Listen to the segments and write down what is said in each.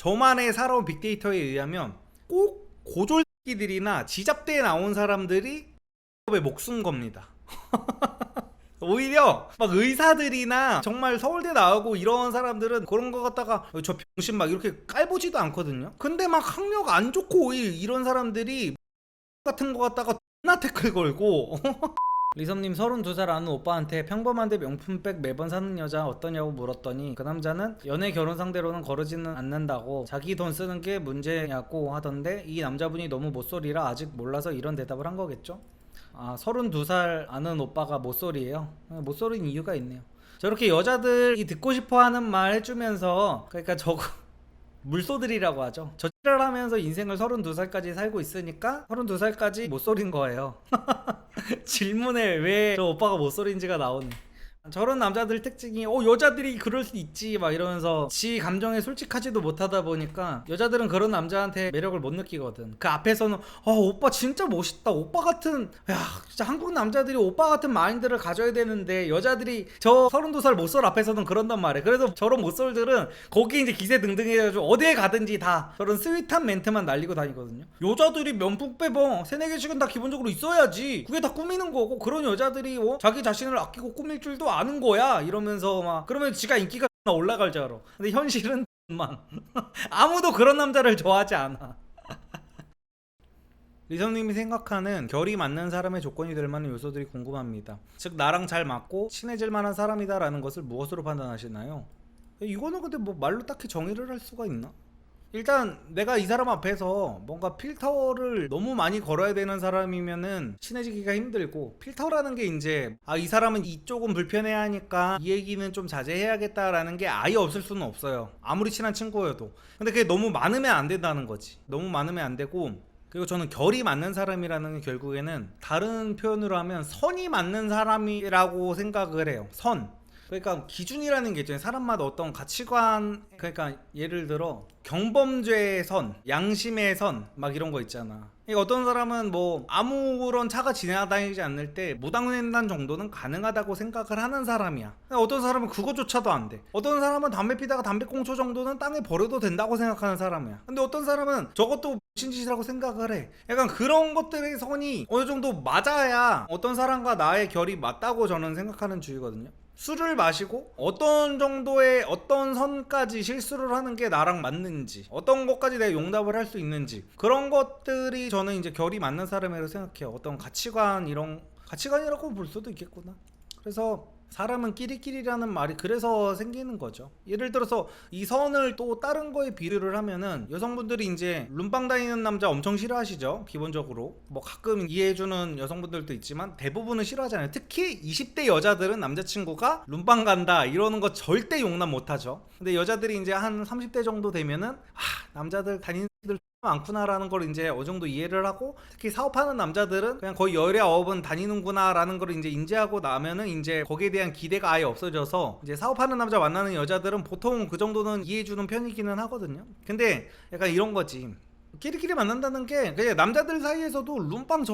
저만의 살아온 빅데이터에 의하면 꼭 고졸들이나 지잡대에 나온 사람들이 에 목숨 겁니다. 오히려 막 의사들이나 정말 서울대 나오고 이런 사람들은 그런 거 갖다가 저 병신 막 이렇게 깔보지도 않거든요. 근데 막 학력 안 좋고 오히려 이런 사람들이 같은 거 갖다가 존나 태클 걸고 리섬님 32살 아는 오빠한테 평범한데 명품백 매번 사는 여자 어떠냐고 물었더니 그 남자는 연애 결혼 상대로는 거르지는 않는다고 자기 돈 쓰는 게 문제냐고 하던데 이 남자분이 너무 못소리라 아직 몰라서 이런 대답을 한 거겠죠? 아, 32살 아는 오빠가 못소리예요? 못소리는 이유가 있네요. 저렇게 여자들이 듣고 싶어하는 말 해주면서 그러니까 저거 물소들이라고 하죠. 저 X를 하면서 인생을 32살까지 살고 있으니까 32살까지 못소린 거예요. 질문에 왜 저 오빠가 못소린지가 나오네. 저런 남자들 특징이 여자들이 그럴 수 있지 막 이러면서 지 감정에 솔직하지도 못하다 보니까 여자들은 그런 남자한테 매력을 못 느끼거든. 그 앞에서는 오빠 진짜 멋있다, 오빠 같은, 야 진짜 한국 남자들이 오빠 같은 마인드를 가져야 되는데 여자들이 저 32살 못쏠 앞에서는 그런단 말이야. 그래서 저런 못쏠들은 거기 이제 기세등등해가지고 어디에 가든지 다 저런 스윗한 멘트만 날리고 다니거든요. 여자들이 면폭 빼봉 3-4개씩은 다 기본적으로 있어야지, 그게 다 꾸미는 거고, 그런 여자들이 자기 자신을 아끼고 꾸밀 줄도 아는 거야 이러면서 막 그러면 지가 인기가 올라갈 줄 알아. 근데 현실은 망. 아무도 그런 남자를 좋아하지 않아. 리성님이 생각하는 결이 맞는 사람의 조건이 될 만한 요소들이 궁금합니다. 즉 나랑 잘 맞고 친해질 만한 사람이다 라는 것을 무엇으로 판단하시나요? 이거는 근데 뭐 말로 딱히 정의를 할 수가 있나? 일단 내가 이 사람 앞에서 뭔가 필터를 너무 많이 걸어야 되는 사람이면은 친해지기가 힘들고, 필터라는 게 이제 이 사람은 이쪽은 불편해하니까 이 얘기는 좀 자제해야겠다라는 게 아예 없을 수는 없어요. 아무리 친한 친구여도. 근데 그게 너무 많으면 안 된다는 거지. 너무 많으면 안 되고, 그리고 저는 결이 맞는 사람이라는 게 결국에는 다른 표현으로 하면 선이 맞는 사람이라고 생각을 해요. 선. 그러니까 기준이라는 게 있잖아요. 사람마다 어떤 가치관, 그러니까 예를 들어 경범죄의 선, 양심의 선 막 이런 거 있잖아. 그러니까 어떤 사람은 뭐 아무런 차가 지나다니지 않을 때 무단횡단 정도는 가능하다고 생각을 하는 사람이야. 어떤 사람은 그거조차도 안 돼. 어떤 사람은 담배 피다가 담배꽁초 정도는 땅에 버려도 된다고 생각하는 사람이야. 근데 어떤 사람은 저것도 신짓이라고 생각을 해. 약간 그런 것들의 선이 어느 정도 맞아야 어떤 사람과 나의 결이 맞다고 저는 생각하는 주의거든요. 술을 마시고 어떤 정도의 어떤 선까지 실수를 하는 게 나랑 맞는지, 어떤 것까지 내가 용납을 할 수 있는지, 그런 것들이 저는 이제 결이 맞는 사람이라고 생각해요. 어떤 가치관, 이런 가치관이라고 볼 수도 있겠구나. 그래서 사람은 끼리끼리라는 말이 그래서 생기는 거죠. 예를 들어서 이 선을 또 다른 거에 비유를 하면은 여성분들이 이제 룸빵 다니는 남자 엄청 싫어하시죠. 기본적으로 뭐 가끔 이해해주는 여성분들도 있지만 대부분은 싫어하잖아요. 특히 20대 여자들은 남자친구가 룸빵 간다 이러는 거 절대 용납 못하죠. 근데 여자들이 이제 한 30대 정도 되면은 남자들 다니는 들 많구나라는 걸 이제 어느 정도 이해를 하고, 특히 사업하는 남자들은 그냥 거의 열의 아홉은 다니는구나 라는 걸 이제 인지하고 나면은 이제 거기에 대한 기대가 아예 없어져서 이제 사업하는 남자 만나는 여자들은 보통 그 정도는 이해해주는 편이기는 하거든요. 근데 약간 이런 거지. 끼리끼리 만난다는 게 그냥 남자들 사이에서도 룸빵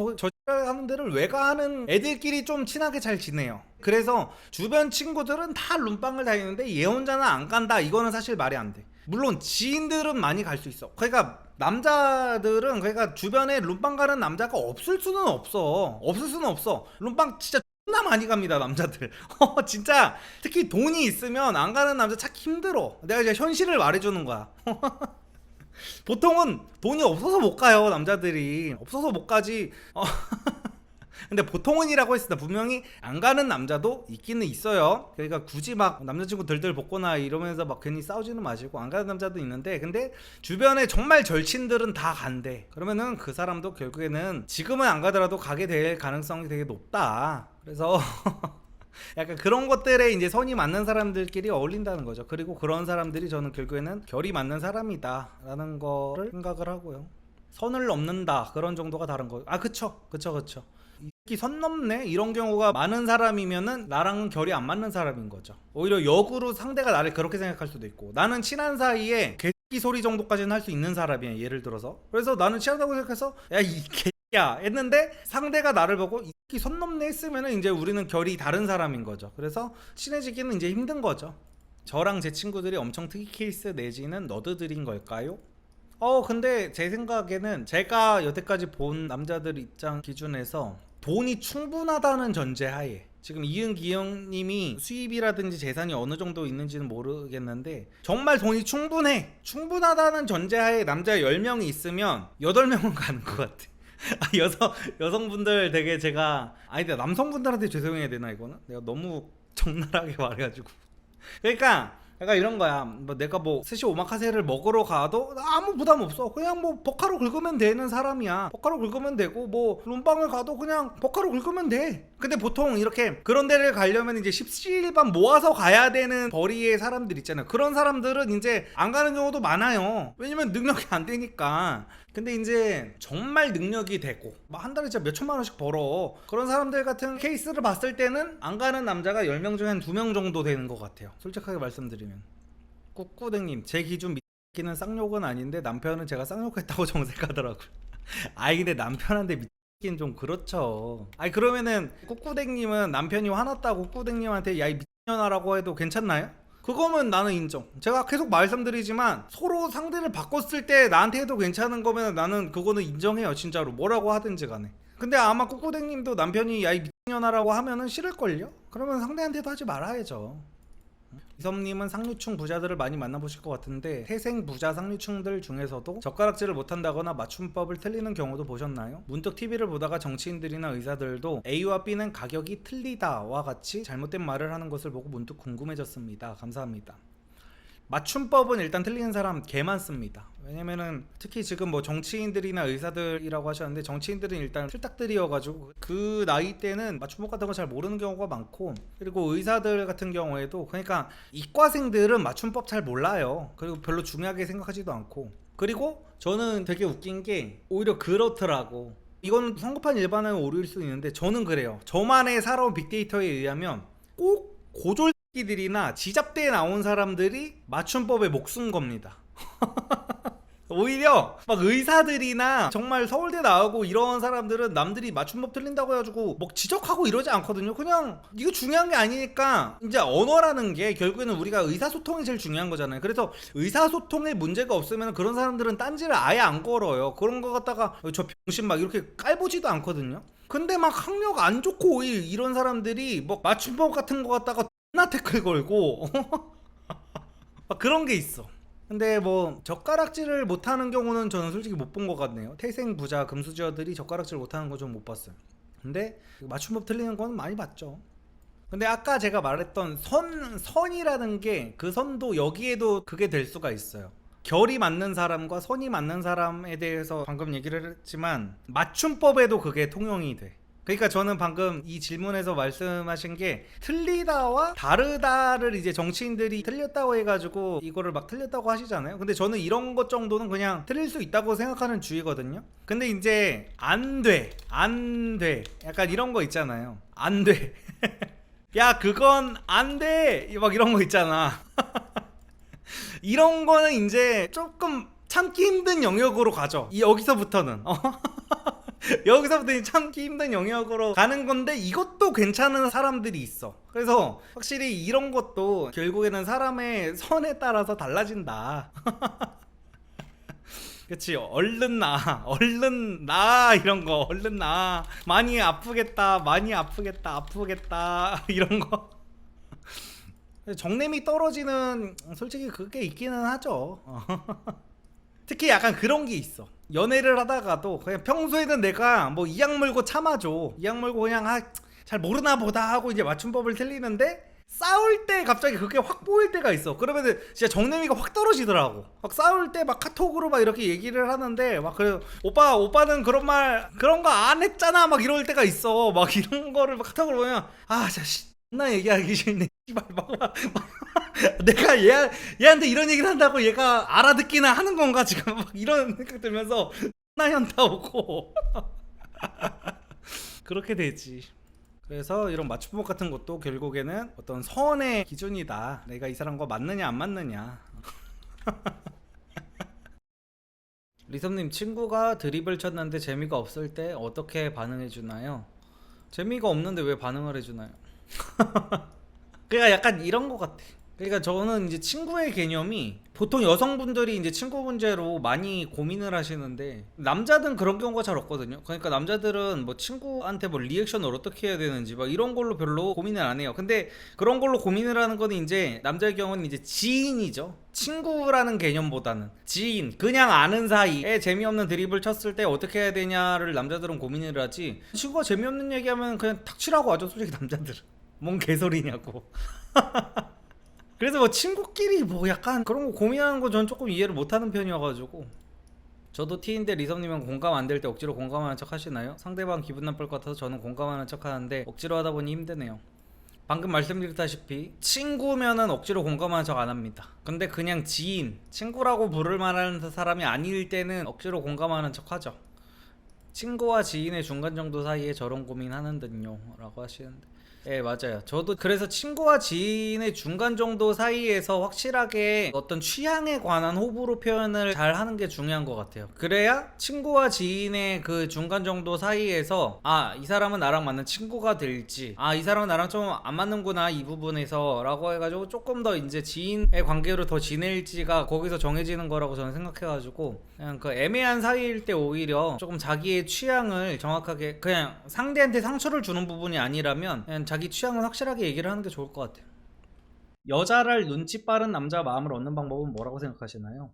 하는 데를 외가하는 애들끼리 좀 친하게 잘 지내요. 그래서 주변 친구들은 다 룸빵을 다니는데 얘 혼자는 안 간다, 이거는 사실 말이 안 돼. 물론 지인들은 많이 갈 수 있어. 그러니까 남자들은, 그러니까 주변에 룸빵 가는 남자가 없을 수는 없어. 룸빵 진짜 존나 많이 갑니다, 남자들. 진짜 특히 돈이 있으면 안 가는 남자 찾기 힘들어. 내가 이제 현실을 말해주는 거야. 보통은 돈이 없어서 못 가요. 남자들이 없어서 못 가지. 근데 보통은이라고 했을 때 분명히 안 가는 남자도 있기는 있어요. 그러니까 굳이 막 남자친구 들들 볶거나 이러면서 막 괜히 싸우지는 마시고, 안 가는 남자도 있는데, 근데 주변에 정말 절친들은 다 간대. 그러면은 그 사람도 결국에는 지금은 안 가더라도 가게 될 가능성이 되게 높다. 그래서 약간 그런 것들에 이제 선이 맞는 사람들끼리 어울린다는 거죠. 그리고 그런 사람들이 저는 결국에는 결이 맞는 사람이다 라는 거를 생각을 하고요. 선을 넘는다 그런 정도가 다른 거. 그쵸. 특히 선 넘네 이런 경우가 많은 사람이면은 나랑 결이 안 맞는 사람인 거죠. 오히려 역으로 상대가 나를 그렇게 생각할 수도 있고, 나는 친한 사이에 개새끼 소리 정도까지는 할 수 있는 사람이야, 예를 들어서. 그래서 나는 친하다고 생각해서 야 이 개야 했는데 상대가 나를 보고 이 새끼 선 넘네 했으면은 이제 우리는 결이 다른 사람인 거죠. 그래서 친해지기는 이제 힘든 거죠. 저랑 제 친구들이 엄청 특이 케이스 내지는 너드들인 걸까요? 근데 제 생각에는 제가 여태까지 본 남자들 입장 기준에서 돈이 충분하다는 전제하에, 지금 이은기 형님이 수입이라든지 재산이 어느 정도 있는지는 모르겠는데 정말 돈이 충분하다는 전제하에 남자 10명이 있으면 8명은 가는 것 같아. 여성분들 되게 제가, 아니 근데 남성분들한테 죄송해야 되나 이거는? 내가 너무 적나라하게 말해가지고. 그러니까 약간 이런 거야. 뭐 내가 뭐 스시 오마카세를 먹으러 가도 아무 부담 없어. 그냥 뭐 버카로 긁으면 되는 사람이야. 버카로 긁으면 되고, 뭐 룸빵을 가도 그냥 버카로 긁으면 돼. 근데 보통 이렇게 그런 데를 가려면 이제 17일반 모아서 가야 되는 벌이의 사람들 있잖아요. 그런 사람들은 이제 안 가는 경우도 많아요. 왜냐면 능력이 안 되니까. 근데 이제 정말 능력이 되고 막 한 달에 진짜 몇 천만 원씩 벌어, 그런 사람들 같은 케이스를 봤을 때는 안 가는 남자가 10명 중에 한 2명 정도 되는 것 같아요, 솔직하게 말씀드리면. 꾹꾹댕님, 제 기준 미끼는 쌍욕은 아닌데 남편은 제가 쌍욕했다고 정색하더라고요. 아이 근데 남편한테 미끼는 좀 그렇죠. 아니 그러면은 꾹꾹댕님은 남편이 화났다고 꾹꾹댕님한테 야이 미친년아라고 해도 괜찮나요? 그거면 나는 인정. 제가 계속 말씀드리지만 서로 상대를 바꿨을 때 나한테 해도 괜찮은 거면 나는 그거는 인정해요, 진짜로. 뭐라고 하든지 간에. 근데 아마 꾸꾸댕님도 남편이 야이 미친년아라고 하면은 싫을걸요? 그러면 상대한테도 하지 말아야죠. 이섭님은 상류층 부자들을 많이 만나보실 것 같은데 태생 부자 상류층들 중에서도 젓가락질을 못한다거나 맞춤법을 틀리는 경우도 보셨나요? 문득 TV를 보다가 정치인들이나 의사들도 A와 B는 가격이 틀리다와 같이 잘못된 말을 하는 것을 보고 문득 궁금해졌습니다. 감사합니다. 맞춤법은 일단 틀리는 사람 개 많습니다. 왜냐면은 특히 지금 뭐 정치인들이나 의사들이라고 하셨는데, 정치인들은 일단 틀딱들이어가지고 그 나이 때는 맞춤법 같은 거 잘 모르는 경우가 많고, 그리고 의사들 같은 경우에도 그러니까 이과생들은 맞춤법 잘 몰라요. 그리고 별로 중요하게 생각하지도 않고. 그리고 저는 되게 웃긴 게 오히려 그렇더라고. 이건 성급한 일반화의 오류일 수 있는데 저는 그래요. 저만의 살아온 빅데이터에 의하면 꼭 고졸들이나 지잡대에 나온 사람들이 맞춤법에 목숨 겁니다. 오히려 막 의사들이나 정말 서울대 나오고 이런 사람들은 남들이 맞춤법 틀린다고 해가지고 막 지적하고 이러지 않거든요. 그냥 이거 중요한 게 아니니까. 이제 언어라는 게 결국에는 우리가 의사소통이 제일 중요한 거잖아요. 그래서 의사소통에 문제가 없으면 그런 사람들은 딴지를 아예 안 걸어요. 그런 거 갖다가 저 병신 막 이렇게 깔보지도 않거든요. 근데 막 학력 안 좋고 오히려 이런 사람들이 뭐 맞춤법 같은 거 갖다가 나 태클 걸고 막 그런 게 있어. 근데 뭐 젓가락질을 못하는 경우는 저는 솔직히 못 본 것 같네요. 태생 부자 금수저들이 젓가락질 못하는 거 좀 못 봤어요. 근데 맞춤법 틀리는 건 많이 봤죠. 근데 아까 제가 말했던 선이라는 게, 그 선도 여기에도 그게 될 수가 있어요. 결이 맞는 사람과 선이 맞는 사람에 대해서 방금 얘기를 했지만 맞춤법에도 그게 통용이 돼. 그러니까 저는 방금 이 질문에서 말씀하신 게 틀리다와 다르다를 이제 정치인들이 틀렸다고 해가지고 이거를 막 틀렸다고 하시잖아요. 근데 저는 이런 것 정도는 그냥 틀릴 수 있다고 생각하는 주의거든요. 근데 이제 안 돼 약간 이런 거 있잖아요. 안 돼. 야 그건 안 돼 막 이런 거 있잖아. 이런 거는 이제 조금 참기 힘든 영역으로 가죠. 여기서부터는 여기서부터 참기 힘든 영역으로 가는 건데, 이것도 괜찮은 사람들이 있어. 그래서 확실히 이런 것도 결국에는 사람의 선에 따라서 달라진다. 그치, 얼른 나 이런 거, 얼른 나 많이 아프겠다 이런 거. 정냄이 떨어지는, 솔직히 그게 있기는 하죠. 특히 약간 그런 게 있어. 연애를 하다가도 그냥 평소에는 내가 뭐 이악 물고 참아줘. 이악 물고 그냥 잘 모르나 보다 하고 이제 맞춤법을 틀리는데, 싸울 때 갑자기 그게 확 보일 때가 있어. 그러면은 진짜 정내미가 확 떨어지더라고. 막 싸울 때 막 카톡으로 막 이렇게 얘기를 하는데 막 그래, 오빠는 그런 거 안 했잖아 막 이럴 때가 있어. 막 이런 거를 막 카톡으로 보면 나 얘기하기 싫네. 내가 얘한테 이런 얘기를 한다고 얘가 알아듣기나 하는 건가 지금, 막 이런 생각 들면서 나 현타 오고 그렇게 되지. 그래서 이런 맞춤법 같은 것도 결국에는 어떤 선의 기준이다. 내가 이 사람과 맞느냐 안 맞느냐. 리섭님, 친구가 드립을 쳤는데 재미가 없을 때 어떻게 반응해 주나요? 재미가 없는데 왜 반응을 해주나요? 그러니까 약간 이런 것 같아. 그러니까 저는 이제 친구의 개념이 보통 여성분들이 이제 친구 문제로 많이 고민을 하시는데 남자들은 그런 경우가 잘 없거든요. 그러니까 남자들은 뭐 친구한테 뭐 리액션을 어떻게 해야 되는지 막 이런 걸로 별로 고민을 안 해요. 근데 그런 걸로 고민을 하는 건 이제 남자의 경우는 이제 지인이죠. 친구라는 개념보다는 지인, 그냥 아는 사이에 재미없는 드립을 쳤을 때 어떻게 해야 되냐를 남자들은 고민을 하지. 친구가 재미없는 얘기하면 그냥 탁치라고 하죠. 솔직히 남자들은 뭔 개소리냐고. 그래서 뭐 친구끼리 뭐 약간 그런 거 고민하는 거 전 조금 이해를 못하는 편이어가지고. 저도 T인데 리섭님은 공감 안 될 때 억지로 공감하는 척 하시나요? 상대방 기분 나쁠 것 같아서 저는 공감하는 척 하는데 억지로 하다 보니 힘드네요. 방금 말씀드렸다시피 친구면은 억지로 공감하는 척 안 합니다. 근데 그냥 지인, 친구라고 부를 만한 사람이 아닐 때는 억지로 공감하는 척 하죠. 친구와 지인의 중간 정도 사이에 저런 고민하는 듯요 라고 하시는데, 예, 맞아요. 저도 그래서 친구와 지인의 중간 정도 사이에서 확실하게 어떤 취향에 관한 호불호 표현을 잘 하는 게 중요한 것 같아요. 그래야 친구와 지인의 그 중간 정도 사이에서 아, 이 사람은 나랑 맞는 친구가 될지, 아, 이 사람은 나랑 좀 안 맞는구나 이 부분에서 라고 해가지고 조금 더 이제 지인의 관계로 더 지낼지가 거기서 정해지는 거라고 저는 생각해가지고, 그냥 그 애매한 사이일 때 오히려 조금 자기의 취향을 정확하게, 그냥 상대한테 상처를 주는 부분이 아니라면 그냥 자기 취향을 확실하게 얘기를 하는 게 좋을 것 같아요. 여자를 눈치 빠른 남자 마음을 얻는 방법은 뭐라고 생각하시나요?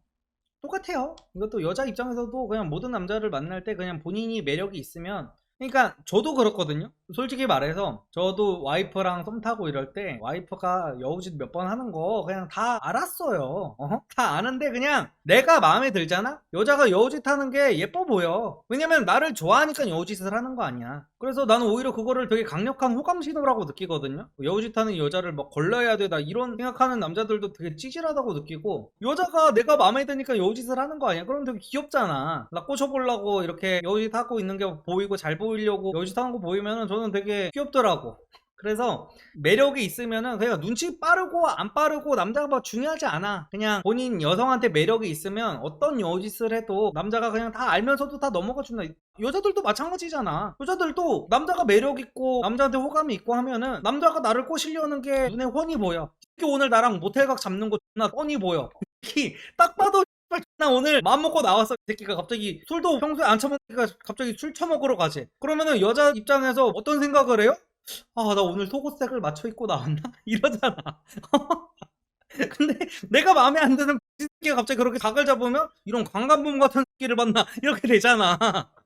똑같아요. 이것도 여자 입장에서도 그냥 모든 남자를 만날 때 그냥 본인이 매력이 있으면, 그러니까 저도 그렇거든요. 솔직히 말해서 저도 와이프랑 썸 타고 이럴 때 와이프가 여우짓 몇 번 하는 거 그냥 다 알았어요. 다 아는데 그냥 내가 마음에 들잖아? 여자가 여우짓 하는 게 예뻐 보여. 왜냐면 나를 좋아하니까 여우짓을 하는 거 아니야. 그래서 나는 오히려 그거를 되게 강력한 호감 신호라고 느끼거든요. 여우짓 하는 여자를 막 걸러야 되다 이런 생각하는 남자들도 되게 찌질하다고 느끼고, 여자가 내가 마음에 드니까 여우짓을 하는 거 아니야? 그럼 되게 귀엽잖아. 나 꼬셔보려고 이렇게 여우짓 하고 있는 게 보이고 잘 보이려고 여우짓 하는 거 보이면은 저는 되게 귀엽더라고. 그래서 매력이 있으면은 그냥 눈치 빠르고 안 빠르고 남자가 뭐 중요하지 않아. 그냥 본인 여성한테 매력이 있으면 어떤 여짓을 해도 남자가 그냥 다 알면서도 다 넘어가 준다. 여자들도 마찬가지잖아. 여자들도 남자가 매력 있고 남자한테 호감이 있고 하면은 남자가 나를 꼬시려는 게 눈에 훤히 보여. 특히 오늘 나랑 모텔각 잡는 거 존나 뻔히 보여. 특히 딱 봐도 나 오늘 마음 먹고 나왔어. 이 새끼가 갑자기 술도 평소에 안 처먹으니까 갑자기 술 처먹으러 가지. 그러면은 여자 입장에서 어떤 생각을 해요? 아, 나 오늘 속옷색을 맞춰 입고 나왔나? 이러잖아. 근데 내가 마음에 안 드는 새끼가 갑자기 그렇게 각을 잡으면 이런 광간범 같은 새끼를 봤나? 이렇게 되잖아.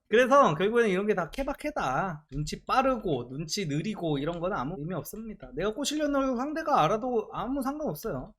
그래서 결국에는 이런 게 다 케바케다. 눈치 빠르고 눈치 느리고 이런 거는 아무 의미 없습니다. 내가 꼬시려는 상대가 알아도 아무 상관없어요.